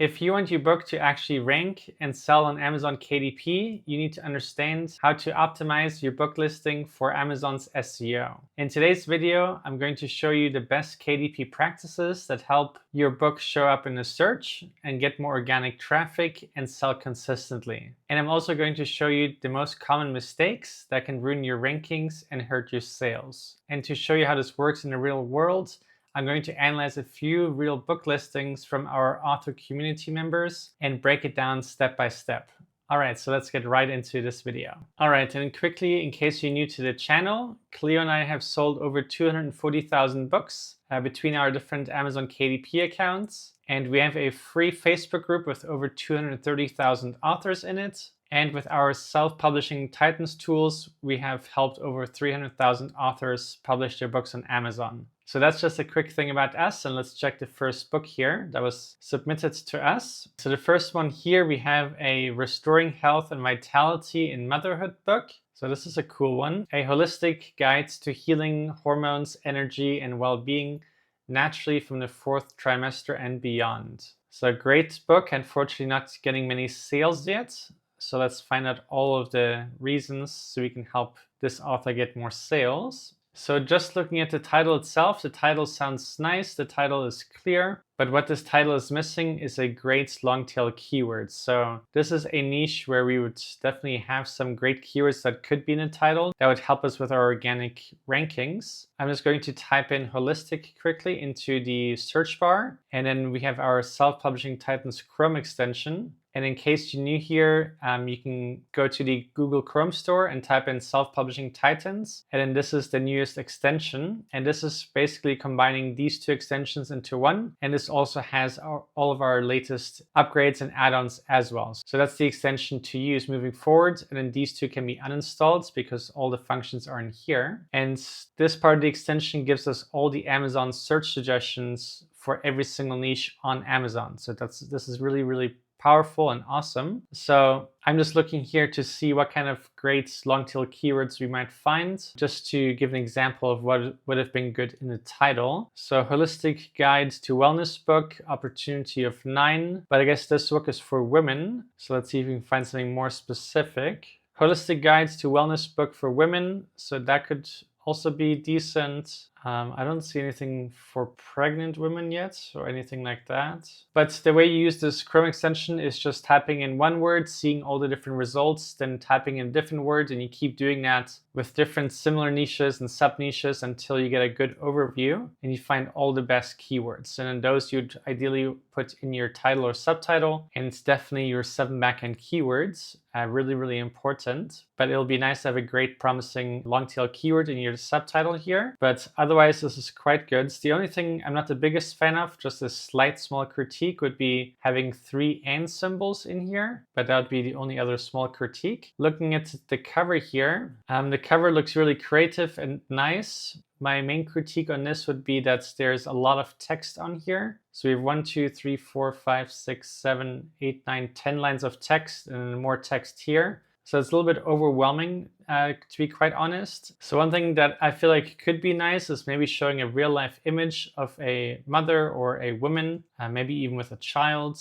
If you want your book to actually rank and sell on Amazon KDP, you need to understand how to optimize your book listing for Amazon's SEO. In today's video, I'm going to show you the best KDP practices that help your book show up in the search and get more organic traffic and sell consistently. And I'm also going to show you the most common mistakes that can ruin your rankings and hurt your sales. And to show you how this works in the real world, I'm going to analyze a few real book listings from our author community members and break it down step by step. All right, so let's get right into this video. All right, and quickly, in case you're new to the channel, Cleo and I have sold over 240,000 books between our different Amazon KDP accounts. And we have a free Facebook group with over 230,000 authors in it. And with our self-publishing Titans tools, we have helped over 300,000 authors publish their books on Amazon. So that's just a quick thing about us, and let's check the first book here that was submitted to us. So the first one here, we have a Restoring Health and Vitality in Motherhood book. So this is a cool one. A holistic guide to healing, hormones, energy, and well-being naturally from the 4th trimester and beyond. So a great book, unfortunately not getting many sales yet. So let's find out all of the reasons so we can help this author get more sales. So just looking at the title itself, the title sounds nice, the title is clear, but what this title is missing is a great long tail keyword. So this is a niche where we would definitely have some great keywords that could be in the title that would help us with our organic rankings. I'm just going to type in holistic quickly into the search bar, and then we have our self-publishing Titans Chrome extension. And in case you're new here, you can go to the Google Chrome store and type in Self-Publishing Titans. And then this is the newest extension. And this is basically combining these two extensions into one. And this also has all of our latest upgrades and add-ons as well. So that's the extension to use moving forward. And then these two can be uninstalled because all the functions are in here. And this part of the extension gives us all the Amazon search suggestions for every single niche on Amazon. So this is really, really powerful and awesome. So I'm just looking here to see what kind of great long tail keywords we might find, just to give an example of what would have been good in the title. So holistic guide to wellness book, opportunity of 9, but I guess this book is for women. So let's see if we can find something more specific. Holistic guides to wellness book for women. So that could also be decent. I don't see anything for pregnant women yet or anything like that. But the way you use this Chrome extension is just typing in one word, seeing all the different results, then typing in different words, and you keep doing that with different similar niches and sub niches until you get a good overview and you find all the best keywords. And then those you'd ideally put in your title or subtitle, and it's definitely your 7 backend keywords. Really, really important. But it'll be nice to have a great promising long tail keyword in your subtitle here. But otherwise, this is quite good. The only thing I'm not the biggest fan of, just a slight small critique, would be having 3 and symbols in here. But that would be the only other small critique. Looking at the cover here, the cover looks really creative and nice. My main critique on this would be that there's a lot of text on here. So we have 1, 2, 3, 4, 5, 6, 7, 8, 9, 10 lines of text and more text here. So it's a little bit overwhelming, to be quite honest. So one thing that I feel like could be nice is maybe showing a real life image of a mother or a woman, maybe even with a child,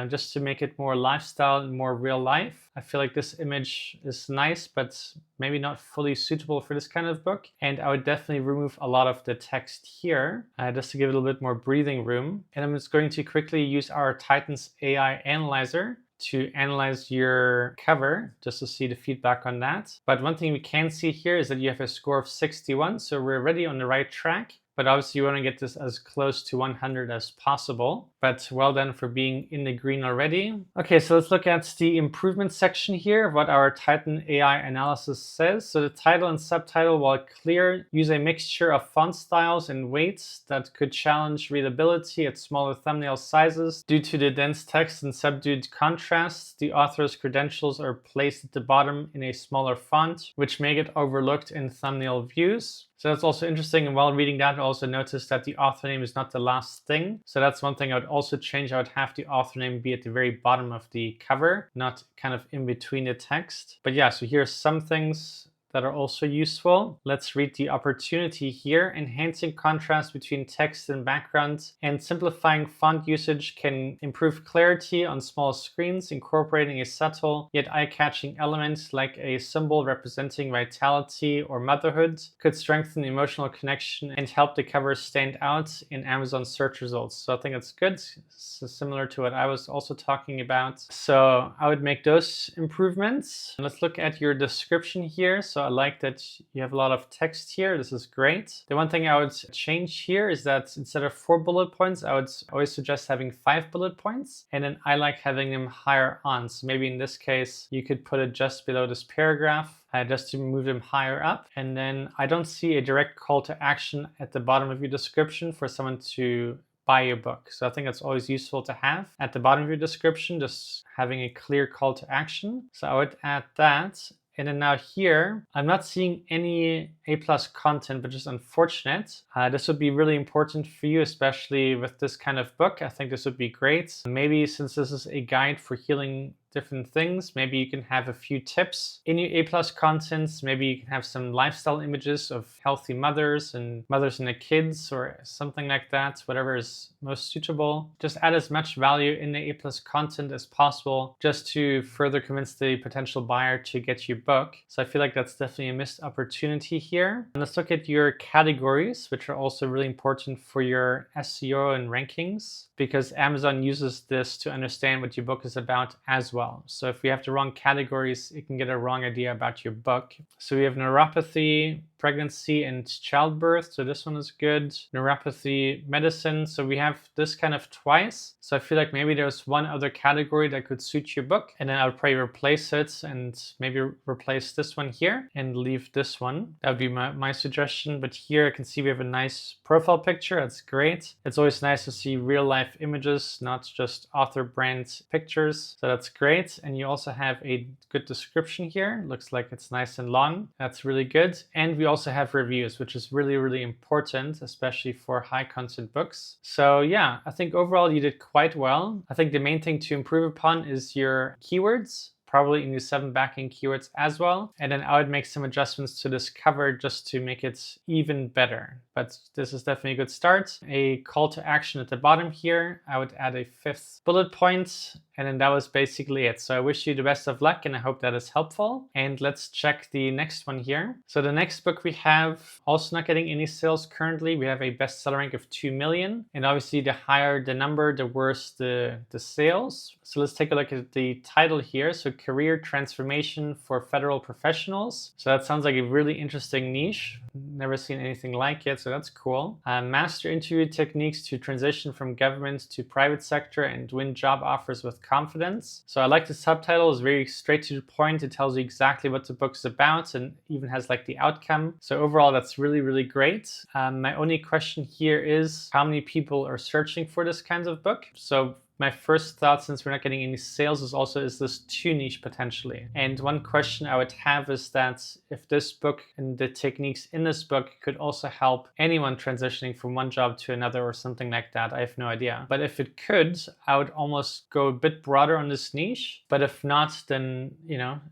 just to make it more lifestyle and more real life. I feel like this image is nice, but maybe not fully suitable for this kind of book. And I would definitely remove a lot of the text here, just to give it a little bit more breathing room. And I'm just going to quickly use our Titans AI Analyzer to analyze your cover, just to see the feedback on that. But one thing we can see here is that you have a score of 61, so we're already on the right track. But obviously you want to get this as close to 100 as possible. But well done for being in the green already. Okay, so let's look at the improvement section here, what our Titan AI analysis says. So the title and subtitle, while clear, use a mixture of font styles and weights that could challenge readability at smaller thumbnail sizes. Due to the dense text and subdued contrast, the author's credentials are placed at the bottom in a smaller font, which may get overlooked in thumbnail views. So that's also interesting, and while reading that, I also noticed that the author name is not the last thing. So that's one thing I would also change. I would have the author name be at the very bottom of the cover, not kind of in between the text. But yeah, so here's some things that are also useful. Let's read the opportunity here. Enhancing contrast between text and background and simplifying font usage can improve clarity on small screens. Incorporating a subtle yet eye-catching element like a symbol representing vitality or motherhood could strengthen emotional connection and help the cover stand out in Amazon search results. So I think it's good. So similar to what I was also talking about. So I would make those improvements. Let's look at your description here. So I like that you have a lot of text here. This is great. The one thing I would change here is that instead of 4 bullet points, I would always suggest having 5 bullet points. And then I like having them higher on. So maybe in this case, you could put it just below this paragraph. Just to move them higher up. And then I don't see a direct call to action at the bottom of your description for someone to buy your book. So I think that's always useful to have at the bottom of your description, just having a clear call to action. So I would add that. And then now here, I'm not seeing any A+ content, which is unfortunate. This would be really important for you, especially with this kind of book. I think this would be great. Maybe since this is a guide for healing different things, maybe you can have a few tips in your A+ contents. Maybe you can have some lifestyle images of healthy mothers and mothers and their kids or something like that, whatever is most suitable. Just add as much value in the A+ content as possible just to further convince the potential buyer to get your book. So I feel like that's definitely a missed opportunity here. And let's look at your categories, which are also really important for your SEO and rankings, because Amazon uses this to understand what your book is about as well. So if we have the wrong categories, it can get a wrong idea about your book. So we have neuropathy, pregnancy, and childbirth. So this one is good. Neuropathy, medicine. So we have this kind of twice. So I feel like maybe there's one other category that could suit your book. And then I'll probably replace it and maybe replace this one here and leave this one. That would be my suggestion. But here I can see we have a nice profile picture. That's great. It's always nice to see real life images, not just author brand pictures. So that's great. And you also have a good description here. Looks like it's nice and long. That's really good. And we also have reviews, which is really, really important, especially for high content books. So yeah, I think overall you did quite well. I think the main thing to improve upon is your keywords. Probably in the 7 backing keywords as well. And then I would make some adjustments to this cover just to make it even better. But this is definitely a good start. A call to action at the bottom here. I would add a 5th bullet point. And then that was basically it. So I wish you the best of luck and I hope that is helpful. And let's check the next one here. So the next book we have, also not getting any sales currently. We have a bestseller rank of 2 million. And obviously the higher the number, the worse the sales. So let's take a look at the title here. So Career Transformation for Federal Professionals. So that sounds like a really interesting niche. Never seen anything like it, so that's cool. Master interview techniques to transition from government to private sector and win job offers with confidence. So I like the subtitle. It's very straight to the point. It tells you exactly what the book's about and even has like the outcome. So overall, that's really, really great. My only question here is how many people are searching for this kind of book? So my first thought, since we're not getting any sales, is this too niche potentially? And one question I would have is that if this book and the techniques in this book could also help anyone transitioning from one job to another or something like that, I have no idea. But if it could, I would almost go a bit broader on this niche. But if not, then,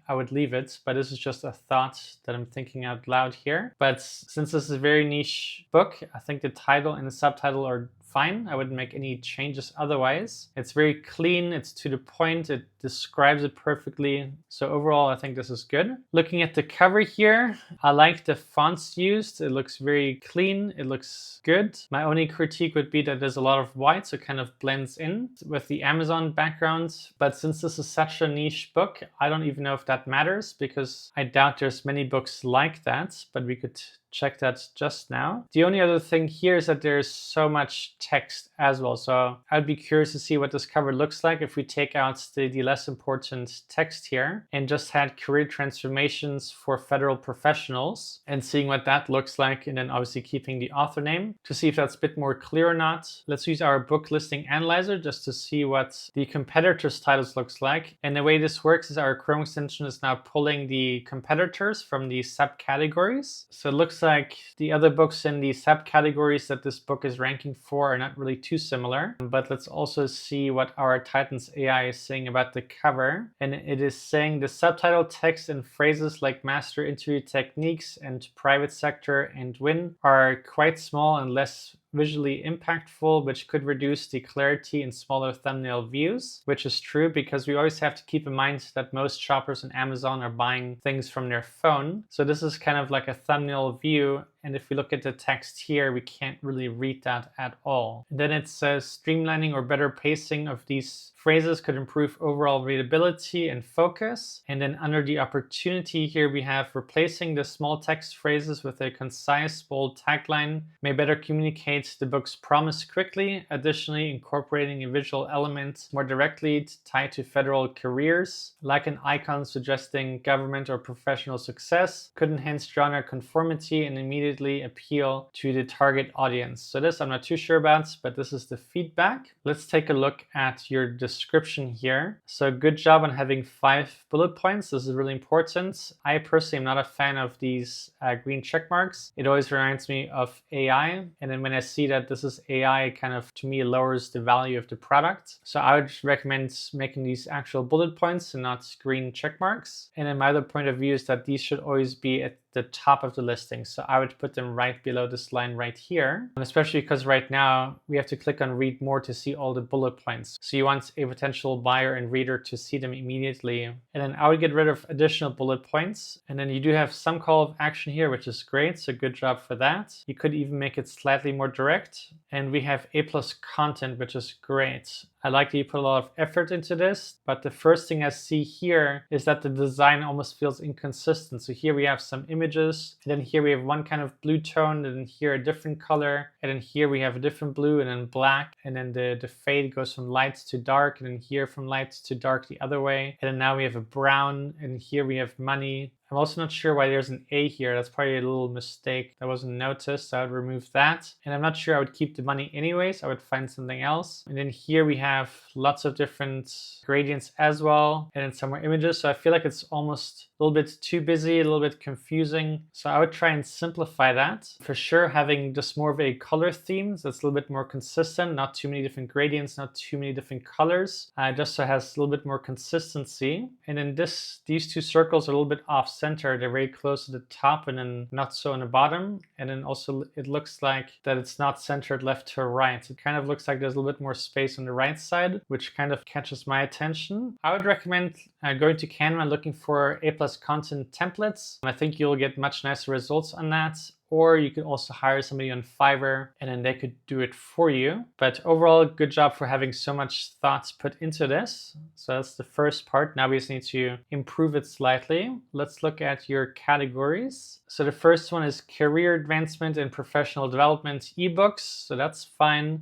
I would leave it. But this is just a thought that I'm thinking out loud here. But since this is a very niche book, I think the title and the subtitle are fine. I wouldn't make any changes otherwise. It's very clean, it's to the point, it describes it perfectly. So overall, I think this is good. Looking at the cover here, I like the fonts used. It looks very clean, it looks good. My only critique would be that there's a lot of white, so it kind of blends in with the Amazon background. But since this is such a niche book, I don't even know if that matters because I doubt there's many books like that, but we could check that just now. The only other thing here is that there's so much text as well. So I'd be curious to see what this cover looks like if we take out the less important text here and just had career transformations for federal professionals and seeing what that looks like, and then obviously keeping the author name to see if that's a bit more clear or not. Let's use our book listing analyzer just to see what the competitors' titles looks like. And the way this works is our Chrome extension is now pulling the competitors from the subcategories. So it looks like the other books in the subcategories that this book is ranking for are not really too similar. But let's also see what our Titans AI is saying about the the cover, and it is saying the subtitle text and phrases like master interview techniques and private sector and win are quite small and less visually impactful, which could reduce the clarity in smaller thumbnail views, which is true because we always have to keep in mind that most shoppers on Amazon are buying things from their phone. So this is kind of like a thumbnail view. And if we look at the text here, we can't really read that at all. And then it says streamlining or better pacing of these phrases could improve overall readability and focus. And then under the opportunity here, we have replacing the small text phrases with a concise, bold tagline may better communicate the book's promise quickly. Additionally, incorporating a visual element more directly tied to federal careers, like an icon suggesting government or professional success, could enhance genre conformity and immediately appeal to the target audience. So this I'm not too sure about, but this is the feedback. Let's take a look at your description here. So good job on having 5 bullet points. This is really important. I personally am not a fan of these green check marks. It always reminds me of AI. And then when I see that this is AI, it kind of, to me, lowers the value of the product. So I would recommend making these actual bullet points and not green check marks. And then my other point of view is that these should always be at the top of the listing. So I would put them right below this line right here. And especially because right now we have to click on read more to see all the bullet points. So you want a potential buyer and reader to see them immediately. And then I would get rid of additional bullet points. And then you do have some call of action here, which is great. So good job for that. You could even make it slightly more direct. And we have A+ content, which is great. I like that you put a lot of effort into this, but the first thing I see here is that the design almost feels inconsistent. So here we have some images, and then here we have one kind of blue tone, and then here a different color, and then here we have a different blue, and then black, and then the fade goes from light to dark, and then here from light to dark the other way, and then now we have a brown, and here we have money. I'm also not sure why there's an A here. That's probably a little mistake that wasn't noticed. So I would remove that. And I'm not sure I would keep the money anyways. I would find something else. And then here we have lots of different gradients as well. And then some more images. So I feel like it's almost a little bit too busy, a little bit confusing. So I would try and simplify that. For sure, having just more of a color theme that's a little bit more consistent, not too many different gradients, not too many different colors, just so it has a little bit more consistency. And then these two circles are a little bit off center. They're very close to the top and then not so on the bottom. And then also it looks like that it's not centered left to right. It kind of looks like there's a little bit more space on the right side, which kind of catches my attention. I would recommend going to Canva and looking for A+ content templates. I think you'll get much nicer results on that. Or you could also hire somebody on Fiverr and then they could do it for you. But overall, good job for having so much thoughts put into this. So that's the first part. Now we just need to improve it slightly. Let's look at your categories. So the first one is career advancement and professional development ebooks. So that's fine.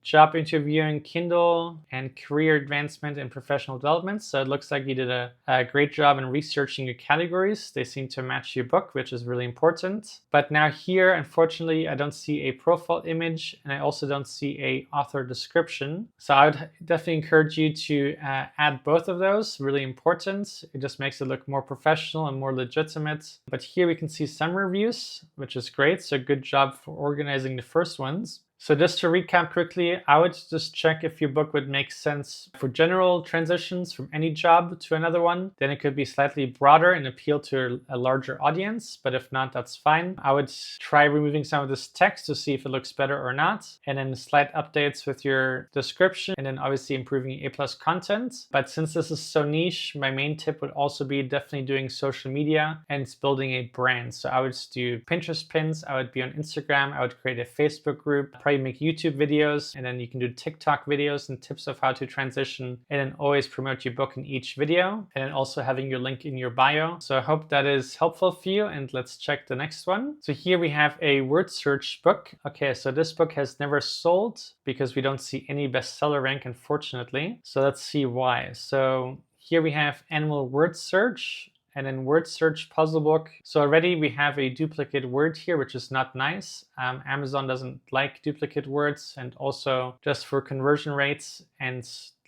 Job interviewing, Kindle, and career advancement and professional development. So it looks like you did a great job in researching your categories. They seem to match your book, which is really important. But now here, unfortunately, I don't see a profile image and I also don't see a author description. So I would definitely encourage you to add both of those, really important. It just makes it look more professional and more legitimate. But here we can see some reviews, which is great. So good job for organizing the first ones. So just to recap quickly, I would just check if your book would make sense for general transitions from any job to another one. Then it could be slightly broader and appeal to a larger audience, but if not, that's fine. I would try removing some of this text to see if it looks better or not, and then slight updates with your description, and then obviously improving A+ content. But since this is so niche, my main tip would also be definitely doing social media and building a brand. So I would do Pinterest pins, I would be on Instagram, I would create a Facebook group, make YouTube videos, and then you can do TikTok videos and tips of how to transition, and then always promote your book in each video, and then also having your link in your bio. So I hope that is helpful for you, and let's check the next one. So here we have a word search book. Okay, so this book has never sold because we don't see any bestseller rank, unfortunately. So let's see why. So here we have animal word search, and then word search puzzle book. So already we have a duplicate word here, which is not nice. Amazon doesn't like duplicate words, and also just for conversion rates and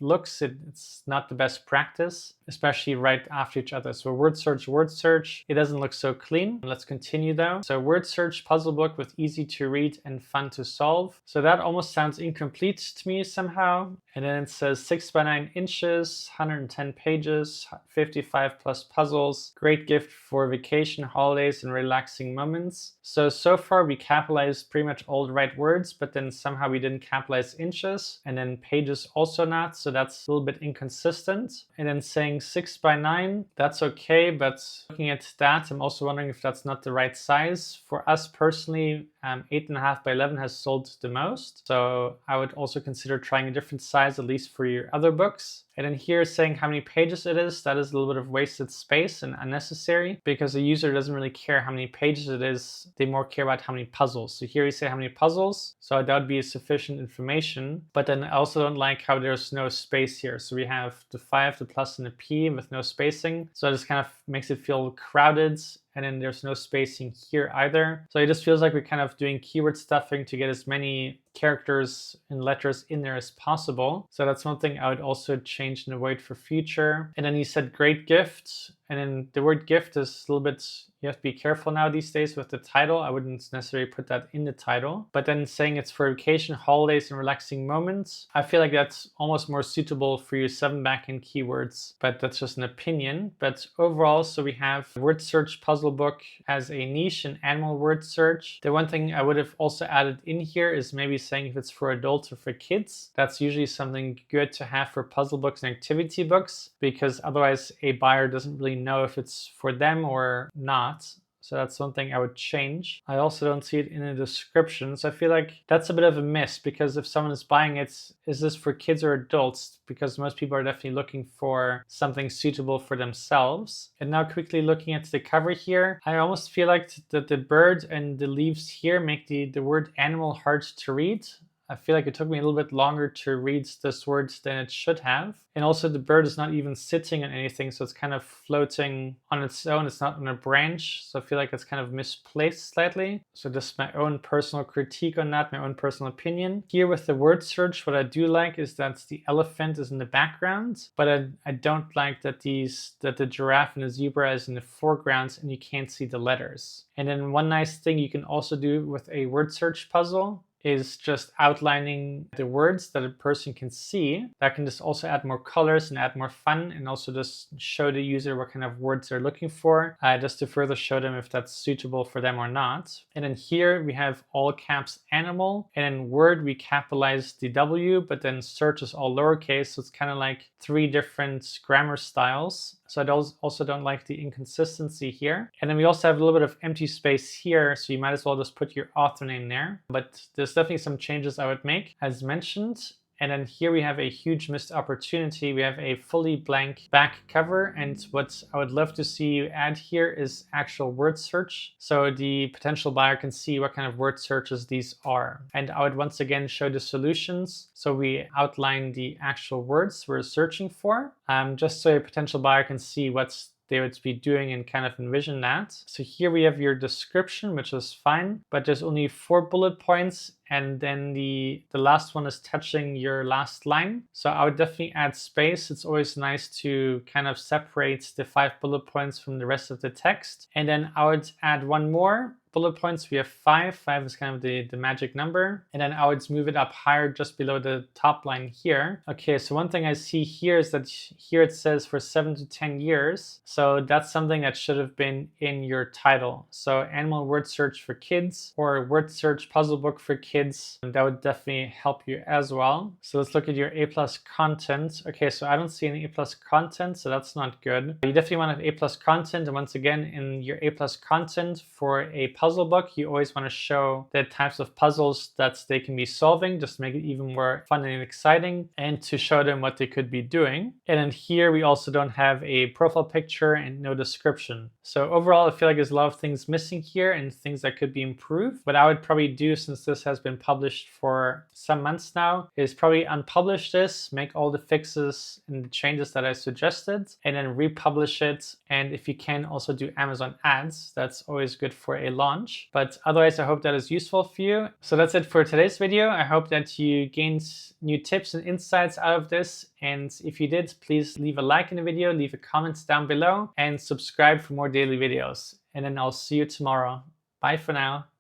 it's not the best practice, especially right after each other. So word search, it doesn't look so clean. Let's continue though. So word search puzzle book with easy to read and fun to solve. So that almost sounds incomplete to me somehow. And then it says 6 by 9 inches, 110 pages, 55 plus puzzles, great gift for vacation, holidays, and relaxing moments. So far we capitalized pretty much all the right words, but then somehow we didn't capitalize inches, and then pages also not. So that's a little bit inconsistent. And then saying 6 by 9, that's okay, but looking at that, I'm also wondering if that's not the right size. For us personally, 8.5 by 11 has sold the most. So I would also consider trying a different size, at least for your other books. And then here saying how many pages it is, that is a little bit of wasted space and unnecessary, because the user doesn't really care how many pages it is. They more care about how many puzzles. So here we say how many puzzles. So that would be sufficient information. But then I also don't like how there's no space here. So we have the 5, the plus, and the P with no spacing. So this kind of makes it feel crowded. And then there's no spacing here either. So it just feels like we're kind of doing keyword stuffing to get as many characters and letters in there as possible. So that's one thing I would also change and avoid for future. And then he said great gift. And then the word gift is a little bit, you have to be careful now these days with the title. I wouldn't necessarily put that in the title. But then saying it's for vacation, holidays, and relaxing moments, I feel like that's almost more suitable for your 7 backend keywords, but that's just an opinion. But overall, so we have word search puzzle book as a niche and animal word search. The one thing I would have also added in here is maybe saying if it's for adults or for kids. That's usually something good to have for puzzle books and activity books, because otherwise a buyer doesn't really know if it's for them or not. So that's something I would change. I also don't see it in the description. So I feel like that's a bit of a miss, because if someone is buying it, is this for kids or adults? Because most people are definitely looking for something suitable for themselves. And now quickly looking at the cover here, I almost feel like that the bird and the leaves here make the word animal hard to read. I feel like it took me a little bit longer to read this word than it should have. And also the bird is not even sitting on anything, so it's kind of floating on its own. It's not on a branch, so I feel like it's kind of misplaced slightly. So just my own personal critique on that, my own personal opinion. Here with the word search, what I do like is that the elephant is in the background, but I don't like that the giraffe and the zebra is in the foreground and you can't see the letters. And then one nice thing you can also do with a word search puzzle is just outlining the words that a person can see. That can just also add more colors and add more fun, and also just show the user what kind of words they're looking for, just to further show them if that's suitable for them or not. And then here we have all caps animal, and in word we capitalize the W, but then search is all lowercase, so it's kind of like 3 different grammar styles. So I also don't like the inconsistency here. And then we also have a little bit of empty space here, so you might as well just put your author name there. But there's definitely some changes I would make, as mentioned. And then here we have a huge missed opportunity. We have a fully blank back cover, and what I would love to see you add here is actual word search, so the potential buyer can see what kind of word searches these are. And I would once again show the solutions, so we outline the actual words we're searching for, just so a potential buyer can see what's they would be doing and kind of envision that. So here we have your description, which is fine, but there's only 4 bullet points, and then the last one is touching your last line. So I would definitely add space. It's always nice to kind of separate the 5 bullet points from the rest of the text. And then I would add one more bullet points. We have 5. 5 is kind of the magic number. And then I would move it up higher just below the top line here. Okay, so one thing I see here is that here it says for 7 to 10 years. So that's something that should have been in your title. So animal word search for kids or word search puzzle book for kids. That would definitely help you as well. So let's look at your A+ content. Okay, so I don't see any A+ content, so that's not good. You definitely want to have A+ content. And once again, in your A+ content for a puzzle book, you always want to show the types of puzzles that they can be solving, just to make it even more fun and exciting, and to show them what they could be doing. And then here we also don't have a profile picture and no description. So overall, I feel like there's a lot of things missing here and things that could be improved. What I would probably do, since this has been published for some months now, is probably unpublish this, make all the fixes and the changes that I suggested, and then republish it. And if you can, also do Amazon ads. That's always good for a launch. launch. But otherwise, I hope that is useful for you. So that's it for today's video. I hope that you gained new tips and insights out of this. And if you did, please leave a like in the video, leave a comment down below, and subscribe for more daily videos. And then I'll see you tomorrow. Bye for now.